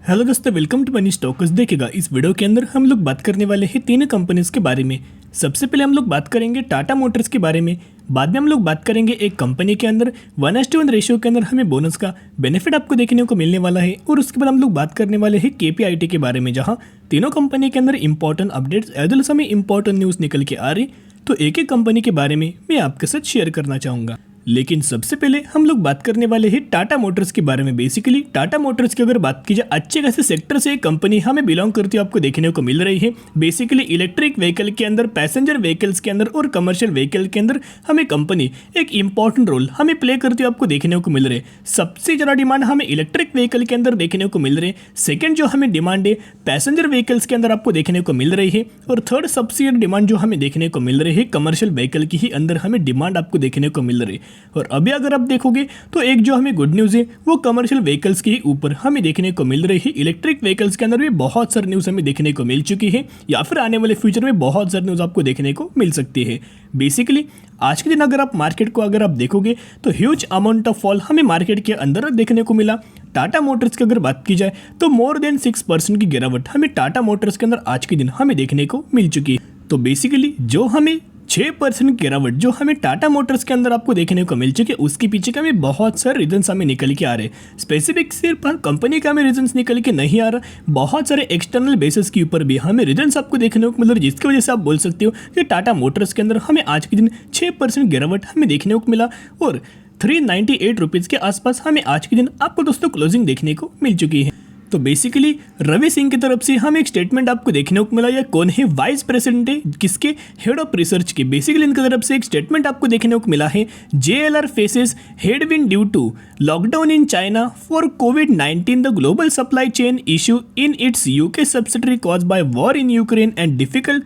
Hello दोस्तों, welcome to money stocks. देखिएगा इस वीडियो के अंदर हम लोग बात करने वाले हैं तीन कंपनीज के बारे में। सबसे पहले हम लोग बात करेंगे टाटा मोटर्स के बारे में। बाद में हम लोग बात करेंगे एक कंपनी के अंदर 1:1 रेशियो के अंदर हमें बोनस का बेनिफिट आपको देखने को मिलने वाला है। और उसके बाद हम लोग बात करने वाले हैं केपीआईटी के बारे में, जहाँ तीनों कंपनी के अंदर इंपॉर्टेंट अपडेट्स एज समय इंपॉर्टेंट न्यूज़ निकल के आ रही। तो एक एक कंपनी के बारे में मैं आपके साथ शेयर करना चाहूँगा। लेकिन सबसे पहले हम लोग बात करने वाले हैं टाटा मोटर्स के बारे में। बेसिकली टाटा मोटर्स की अगर बात की जाए, अच्छे खासे सेक्टर से एक कंपनी हमें बिलोंग करती हुई आपको देखने को मिल रही है। बेसिकली इलेक्ट्रिक व्हीकल के अंदर, पैसेंजर व्हीकल्स के अंदर और कमर्शियल व्हीकल के अंदर हमें कंपनी एक इंपॉर्टेंट रोल हमें प्ले करती हुई आपको देखने को मिल रही है। सबसे ज़्यादा डिमांड हमें इलेक्ट्रिक व्हीकल के अंदर देखने को मिल रही है। सेकेंड जो हमें डिमांड है पैसेंजर व्हीकल्स के अंदर आपको देखने को मिल रही है। और थर्ड सबसे ज़्यादा डिमांड जो हमें देखने को मिल रही है कमर्शियल व्हीकल की ही अंदर हमें डिमांड आपको देखने को मिल रही है। और अभी अगर आप देखोगे तो एक जो हमें गुड न्यूज़ है वो कमर्शियल व्हीकल्स के ऊपर हमें देखने को मिल रही है। इलेक्ट्रिक व्हीकल्स के अंदर भी बहुत सारी न्यूज़ हमें देखने को मिल चुकी है, या फिर आने वाले फ्यूचर में बहुत सारी न्यूज़ आपको देखने को मिल सकती है। बेसिकली आज के दिन अगर आप मार्केट को अगर आप देखोगे तो ह्यूज अमाउंट ऑफ फॉल हमें मार्केट के अंदर देखने को मिला। टाटा मोटर्स की अगर बात की जाए तो मोर देन 6% की गिरावट हमें टाटा मोटर्स के अंदर आज के दिन हमें देखने को मिल चुकी है। तो बेसिकली जो हमें 6% गिरावट जो हमें टाटा मोटर्स के अंदर आपको देखने को मिल चुकी है, उसके पीछे का हमें बहुत सारे रीजंस हमें निकल के आ रहे हैं। स्पेसिफिक सिर्फ कंपनी का हमें रीजंस निकल के नहीं आ रहा, बहुत सारे एक्सटर्नल बेसिस के ऊपर भी हमें रीजंस आपको देखने को मिल रहा है, जिसकी वजह से आप बोल सकते हो कि टाटा मोटर्स के अंदर हमें आज के दिन 6% गिरावट हमें देखने को मिला। और 398 रुपीज़ के आसपास हमें आज के दिन आपको दोस्तों क्लोजिंग देखने को मिल चुकी है। तो बेसिकली रवि सिंह की तरफ से हमें एक स्टेटमेंट आपको देखने को मिला। या कौन है वाइस प्रेसिडेंट है किसके, हेड ऑफ रिसर्च के। बेसिकली इनकी तरफ से एक स्टेटमेंट आपको देखने को मिला है। JLR faces headwind due to lockdown in China for कोविड-19 the global supply chain issue in its UK subsidiary cause by war in Ukraine and difficult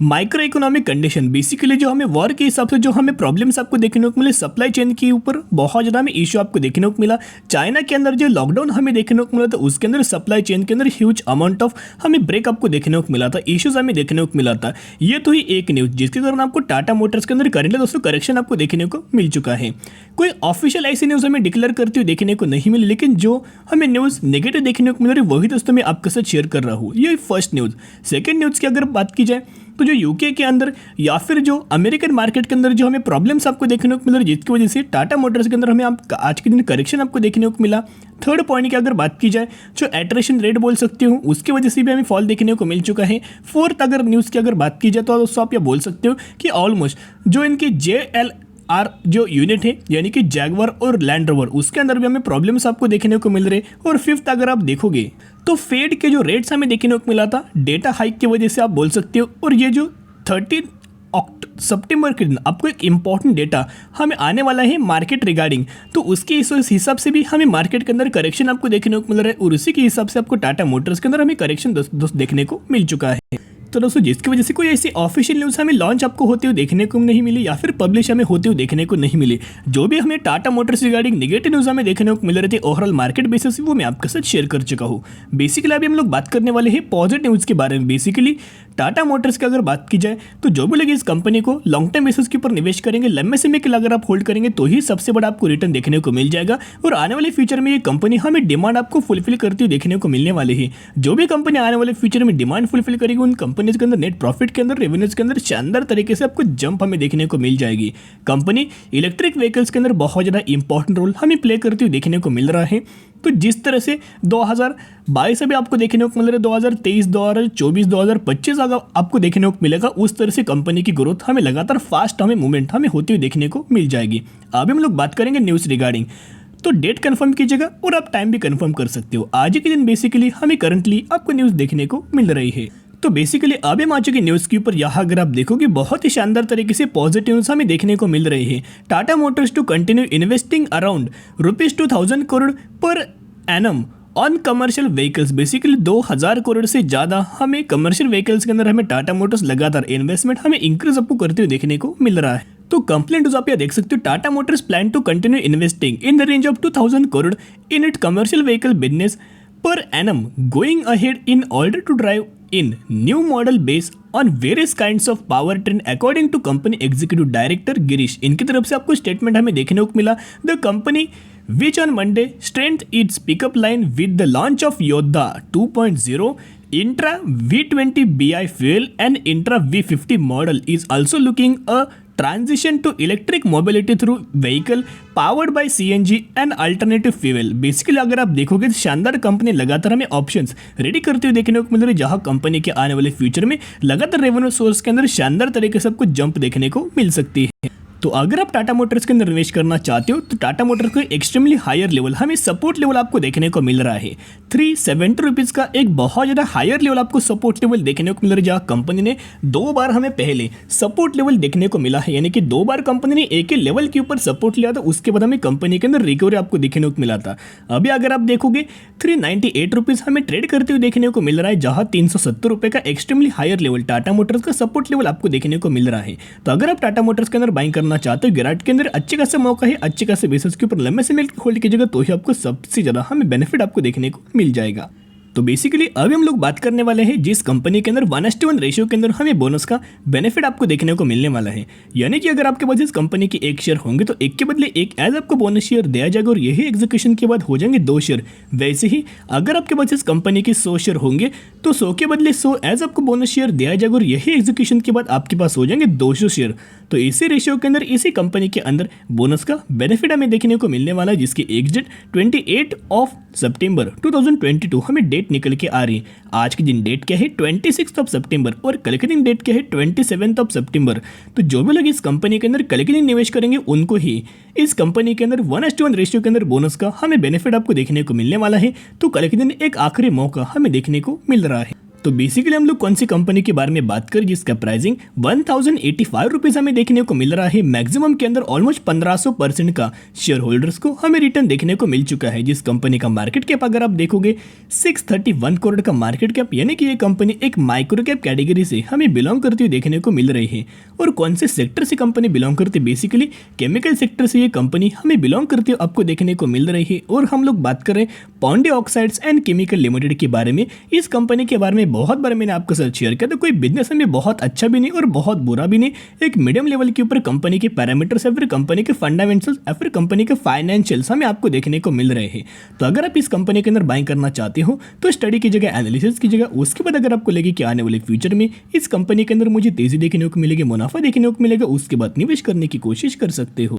micro economic condition. Basically जो हमें वॉर के हिसाब से जो हमें प्रॉब्लम्स आपको देखने को मिले सप्लाई चेन के ऊपर बहुत ज़्यादा हमें इशू आपको देखने को मिला। चाइना के अंदर जो लॉकडाउन हमें देखने को मिला था उसके अंदर सप्लाई चेन के अंदर ह्यूज अमाउंट ऑफ हमें ब्रेक आपको देखने को मिला था, इश्यूज हमें देखने को मिला था। ये तो ही एक न्यूज़ जिसके कारण आपको टाटा मोटर्स के अंदर करेंटली दोस्तों करेक्शन आपको देखने को मिल चुका है। कोई ऑफिशियल ऐसी न्यूज़ हमें डिक्लेयर करती हुई देखने को नहीं मिली, लेकिन जो हमें न्यूज़ नेगेटिव देखने को मिल रही है वही दोस्तों मैं आपके साथ शेयर कर रहा हूँ। ये फर्स्ट न्यूज़। सेकेंड न्यूज़ की अगर बात की जाए तो जो यूके के अंदर या फिर जो अमेरिकन मार्केट के अंदर जो हमें प्रॉब्लम्स आपको देखने को मिल रही है, जिसकी वजह से टाटा मोटर्स के अंदर हमें आज के दिन करेक्शन आपको देखने को मिला। थर्ड पॉइंट की अगर बात की जाए जो एट्रेशन रेट बोल सकते हो उसकी वजह से भी हमें फॉल देखने को मिल चुका है। फोर्थ अगर न्यूज़ की अगर बात की जाए तो दोस्तों आप ये बोल सकते हो कि ऑलमोस्ट जो इनके JLR जो यूनिट है यानी कि जैगवार और लैंड रोवर उसके अंदर भी हमें प्रॉब्लम्स आपको देखने को मिल रहे हैं। और फिफ्थ अगर आप देखोगे तो फेड के जो रेट्स हमें देखने को मिला था डेटा हाइक की वजह से आप बोल सकते हो। और ये जो 13 सितंबर के दिन आपको एक इंपॉर्टेंट डेटा हमें आने वाला है मार्केट रिगार्डिंग, तो उसके हिसाब से भी हमें मार्केट के अंदर करेक्शन आपको देखने को मिल रहा है। और उसी के हिसाब से आपको टाटा मोटर्स के अंदर हमें करेक्शन देखने को मिल चुका है। तो दोस्तों जिसकी वजह से कोई ऐसी ऑफिशियल न्यूज़ हमें लॉन्च आपको होते हुए देखने को नहीं मिली या फिर पब्लिश हमें होते हुए देखने को नहीं मिली। जो भी हमें Tata Motors regarding negative news हमें देखने को मिल रही थी ओवरऑल मार्केट बेसिस वो मैं आपके साथ शेयर कर चुका हूँ। बेसिकली अभी हम लोग बात करने वाले हैं पॉजिटिव न्यूज़ के बारे में। बेसिकली टाटा मोटर्स की अगर बात की जाए तो जो भी लोग इस कंपनी को लॉन्ग टर्म बेसिस के ऊपर निवेश करेंगे, लंबे समय के लिए अगर आप होल्ड करेंगे तो ही सबसे बड़ा आपको रिटर्न देखने को मिल जाएगा। और आने वाले फ्यूचर में ये कंपनी हमें डिमांड आपको फुलफिल करती हुई देखने को मिलने वाली है। जो भी कंपनी आने वाले फ्यूचर में डिमांड फुलफिल करेगी उन कंपनीज के अंदर नेट प्रॉफिट के अंदर, रेवेन्यूज के अंदर शानदार तरीके से आपको जंप हमें देखने को मिल जाएगी। कंपनी इलेक्ट्रिक व्हीकल्स के अंदर बहुत ज़्यादा इंपॉर्टेंट रोल हमें प्ले करती हुई देखने को मिल रहा है। तो जिस तरह से 2022 अभी आपको देखने को मिल रहा है, 2023, 2024, 2025 अगर आपको देखने को मिलेगा उस तरह से कंपनी की ग्रोथ हमें लगातार फास्ट हमें मूवमेंट हमें होती हुई देखने को मिल जाएगी। अभी हम लोग बात करेंगे न्यूज़ रिगार्डिंग, तो डेट कंफर्म कीजिएगा और आप टाइम भी कंफर्म कर सकते हो। आज के दिन बेसिकली हमें करंटली आपको न्यूज़ देखने को मिल रही है। तो बेसिकली अभी हम आ चुके न्यूज़ के ऊपर। यहाँ अगर आप देखोगे बहुत ही शानदार तरीके से पॉजिटिव न्यूज़ हमें देखने को मिल रही है। Tata Motors to continue investing around ₹2000 crore per annum on commercial vehicles. Basically 2000 crore से ज़्यादा हमें कमर्शियल व्हीकल्स के अंदर हमें टाटा मोटर्स लगातार इन्वेस्टमेंट हमें इंक्रीज आपको करते हुए देखने को मिल रहा है। तो कंप्लेंट आप यहाँ देख सकते हो, Tata Motors plan to continue investing in the range of 2000 crore in it commercial vehicle business per annum going ahead in order to drive in new model based on various kinds of powertrain according to company executive director Girish. इनकी तरफ से आपको statement हमें देखने को मिला। The company which on Monday strength it's pickup line with the launch of योद्धा 2.0 Intra V20 BI fuel and Intra V50 model is also looking a transition to electric mobility through vehicle powered by CNG and alternative fuel। Basically अगर आप देखोगे तो शानदार company लगातार हमें options ready करते हुए देखने को मिल रही है, जहां कंपनी के आने वाले फ्यूचर में लगातार रेवेन्यू सोर्स के अंदर शानदार तरीके से आपको जंप देखने को मिल सकती है। तो अगर आप टाटा मोटर्स के अंदर निवेश करना चाहते हो तो टाटा मोटर्स का एक्सट्रीमली हायर लेवल हमें सपोर्ट लेवल आपको देखने को मिल रहा है। 370 रुपीज़ का एक बहुत ज़्यादा हायर लेवल आपको सपोर्ट लेवल देखने को मिल रहा है, जहाँ कंपनी ने 2 बार हमें पहले सपोर्ट लेवल देखने को मिला है, यानी कि 2 बार कंपनी ने एक ही लेवल के ऊपर सपोर्ट लिया था, उसके बाद हमें कंपनी के अंदर रिकवरी आपको देखने को मिला था। अभी अगर आप देखोगे 398 रुपीज़ हमें ट्रेड करते हुए देखने को मिल रहा है, जहाँ 370 रुपये का extremely higher level Tata Motors का सपोर्ट लेवल आपको देखने को मिल रहा है। तो अगर आप टाटा मोटर्स के अंदर बाइंग करना चाहते हो, गिराट के अंदर अच्छे खासा मौका है, अच्छे खासे बेसिस के ऊपर लंबे समय होल्ड कीजिएगा तो ही आपको सबसे ज्यादा हमें बेनिफिट आपको देखने को मिल जाएगा। तो बेसिकली अभी हम लोग बात करने वाले हैं जिस कंपनी के अंदर 1:1 रेशियो के अंदर हमें बोनस का बेनिफिट आपको देखने को मिलने वाला है, यानी कि अगर आपके पास इस कंपनी के 1 शेयर होंगे तो एक के बदले एक एज आपको बोनस शेयर दिया जाएगा और यही एग्जीक्यूशन के बाद हो जाएंगे 2 शेयर। वैसे ही अगर आपके पास इस कंपनी के 100 शेयर होंगे तो 100 के बदले 100 एज आपको बोनस शेयर दिया जाएगा और यही एग्जीक्यूशन के बाद आपके पास हो जाएंगे 200 शेयर। तो इसी रेशियो के अंदर इसी कंपनी के अंदर बोनस का बेनिफिट हमें देखने को मिलने वाला है, जिसकी एग्जिट 28 सितंबर 2022 हमें डेट निकल के आ रही है। आज के दिन डेट क्या है 26 सितंबर और कल के दिन डेट क्या है 27 सितंबर। तो जो भी लोग इस कंपनी के अंदर कल के दिन निवेश करेंगे उनको ही इस कंपनी के अंदर 1:1 रेशियो के अंदर बोनस का हमें बेनिफिट आपको देखने को मिलने वाला है। तो कल के दिन एक आखिरी मौका हमें देखने को मिल रहा है। तो बेसिकली हम लोग कौन सी कंपनी के बारे में बात करें जिसका प्राइसिंग 1085 रुपीज़ हमें देखने को मिल रहा है। मैक्सिमम के अंदर ऑलमोस्ट 1500% का शेयर होल्डर्स को हमें रिटर्न देखने को मिल चुका है। जिस कंपनी का मार्केट कैप अगर आप देखोगे 631 करोड़ का मार्केट कैप, यानी कि ये कंपनी एक माइक्रो कैप कैटेगरी से हमें बिलोंग करती हुई देखने को मिल रही है। और कौन से सेक्टर से कंपनी बिलोंग करती है, बेसिकली केमिकल सेक्टर से ये कंपनी हमें बिलोंग करती हुई आपको देखने को मिल रही है। और हम लोग बात करें Pondy oxides and chemical limited के बारे में, इस कंपनी के बारे में बहुत बार मैंने आपके साथ शेयर किया था। कोई बिजनेस में बहुत अच्छा भी नहीं और बहुत बुरा भी नहीं, एक मीडियम लेवल के ऊपर कंपनी के पैरामीटर्स या फिर कंपनी के फंडामेंटल्स या फिर कंपनी के फाइनेंशियल्स हमें आपको देखने को मिल रहे हैं। तो अगर आप इस कंपनी के अंदर बाइंग करना चाहते हो तो स्टडी की जगह एनालिसिस की जगह, उसके बाद अगर आपको लगे कि आने वाले फ्यूचर में इस कंपनी के अंदर मुझे तेजी देखने को मिलेगी, मुनाफा देखने को मिलेगा, उसके बाद निवेश करने की कोशिश कर सकते हो।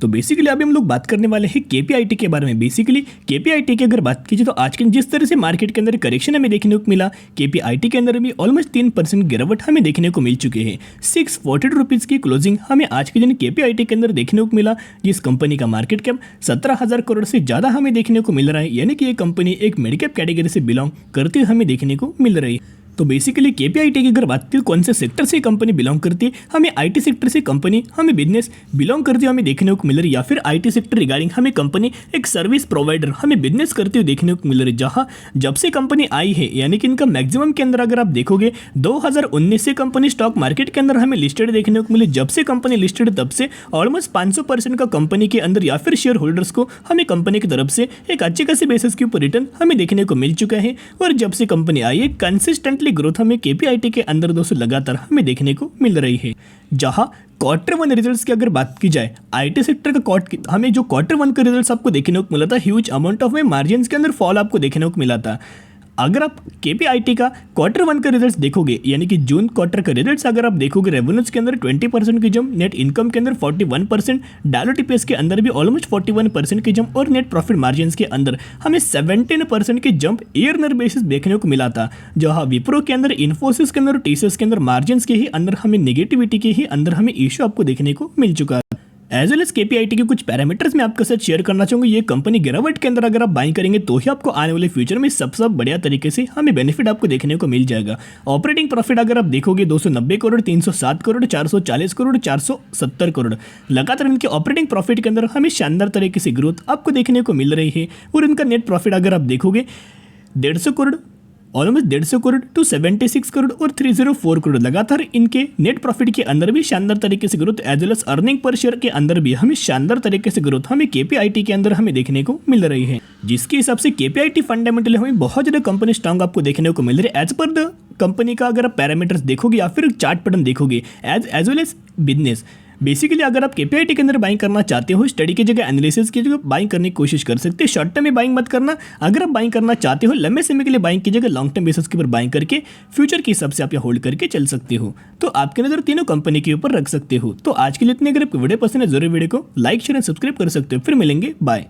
तो बेसिकली अभी हम लोग बात करने वाले हैं केपीआईटी के बारे में। बेसिकली केपीआईटी की अगर बात कीजिए तो आज के जिस तरह से मार्केट के अंदर करेक्शन हमें देखने को मिला, केपीआईटी के अंदर भी ऑलमोस्ट 3% गिरावट हमें देखने को मिल चुके हैं। 640 रुपीज़ की क्लोजिंग हमें आज के दिन केपीआईटी के अंदर देखने को मिला, जिस कंपनी का मार्केट कैप 17,000 करोड़ से ज़्यादा हमें देखने को मिल रहा है, यानी कि ये कंपनी एक मिड कैप कैटेगरी से बिलोंग करती हुई हमें देखने को मिल रही है। तो बेसिकली केपीआईटी की अगर बात करें कौन से सेक्टर से कंपनी बिलोंग करती है, हमें आईटी सेक्टर से कंपनी हमें बिजनेस बिलोंग करती हुई हमें देखने को मिल रही है, या फिर आईटी सेक्टर रिगार्डिंग हमें कंपनी एक सर्विस प्रोवाइडर हमें बिजनेस करते हुए देखने को मिल रही है। जहां जब से कंपनी आई है, यानी कि इनका मैक्सिमम के अंदर अगर आप देखोगे 2019 से कंपनी स्टॉक मार्केट के अंदर हमें लिस्टेड देखने को मिली। जब से कंपनी लिस्टेड तब से ऑलमोस्ट 500% का कंपनी के अंदर या फिर शेयर होल्डर्स को हमें कंपनी की तरफ से एक अच्छे खासे बेसिस के ऊपर रिटर्न हमें देखने को मिल चुका है। और जब से कंपनी आई है कंसिस्टेंटली ग्रोथ हमें केपीआईटी के अंदर दोस्तों लगातार हमें देखने को मिल रही है। जहां Q1 रिजल्ट्स की अगर बात की जाए, आईटी सेक्टर का हमें जो Q1 का रिजल्ट्स आपको देखने को मिला था, ह्यूज अमाउंट ऑफ में मार्जिन्स के अंदर फॉल आपको देखने को मिला था। अगर आप केपीआईटी का Q1 का रिजल्ट्स देखोगे, यानी कि जून क्वार्टर का रिजल्ट्स अगर आप देखोगे, रेवेन्यूज के अंदर 20% की जंप, नेट इनकम के अंदर 41%, डायलूटेड ईपीएस के अंदर भी ऑलमोस्ट 41% की जंप और नेट प्रॉफिट मार्जिन्स के अंदर हमें 17% की जंप ईयर बेसिस देखने को मिला था। जहां विप्रो के अंदर, इन्फोसिस के अंदर और टीसीएस के अंदर मार्जिन्स के ही अंदर हमें नेगेटिविटी के ही अंदर हमें इश्यू आपको देखने को मिल चुका है। एज वेल एज केपीआईटी के कुछ पैरामीटर्स मैं आपके साथ शेयर करना चाहूँगा। ये कंपनी गिरावट के अंदर अगर आप बाइंग करेंगे तो ही आपको आने वाले फ्यूचर में सबसे बढ़िया तरीके से हमें बेनिफिट आपको देखने को मिल जाएगा। ऑपरेटिंग प्रॉफिट अगर आप देखोगे 290 करोड़, 307 करोड़, 440 करोड़, 470 करोड़, लगातार इनके ऑपरेटिंग प्रॉफिट के अंदर हमें शानदार तरीके से ग्रोथ आपको देखने को मिल रही है। और इनका नेट प्रॉफिट अगर आप देखोगे 150 करोड़, ऑलमोस्ट 150 करोड़ टू 76 करोड़ और 304 करोड़, लगातार इनके नेट प्रॉफिट के अंदर भी शानदार तरीके से growth, as well as earning per share के अंदर भी हमें शानदार तरीके से ग्रोथ हमें केपीआईटी के अंदर हमें देखने को मिल रही है। जिसके हिसाब से केपीआईटी फंडामेंटली हमें बहुत ज़्यादा कंपनी स्ट्रांग आपको देखने को मिल रही है। एज पर द कंपनी का अगर आप पैरामीटर्स देखोगे या फिर चार्ट पैटर्न देखोगे, as well as business basically अगर आप केपीआईटी के अंदर बाइंग करना चाहते हो, स्टडी की जगह एनालिसिस की जगह बाइंग करने की कोशिश कर सकते हैं। शॉर्ट टर्म में बाइंग मत करना। अगर आप बाइंग करना चाहते हो लंबे समय के लिए बाइंग की जगह लॉन्ग टर्म बेसिस के ऊपर बाइंग करके फ्यूचर के हिसाब से आप यहाँ होल्ड करके चल सकते हो। तो आपके नजर तीनों कंपनी के ऊपर रख सकते हो। तो आज के लिए इतने। अगर आपको वीडियो पसंद है जरूर वीडियो को लाइक शेयर एंड सब्सक्राइब कर सकते हो। फिर मिलेंगे, बाय।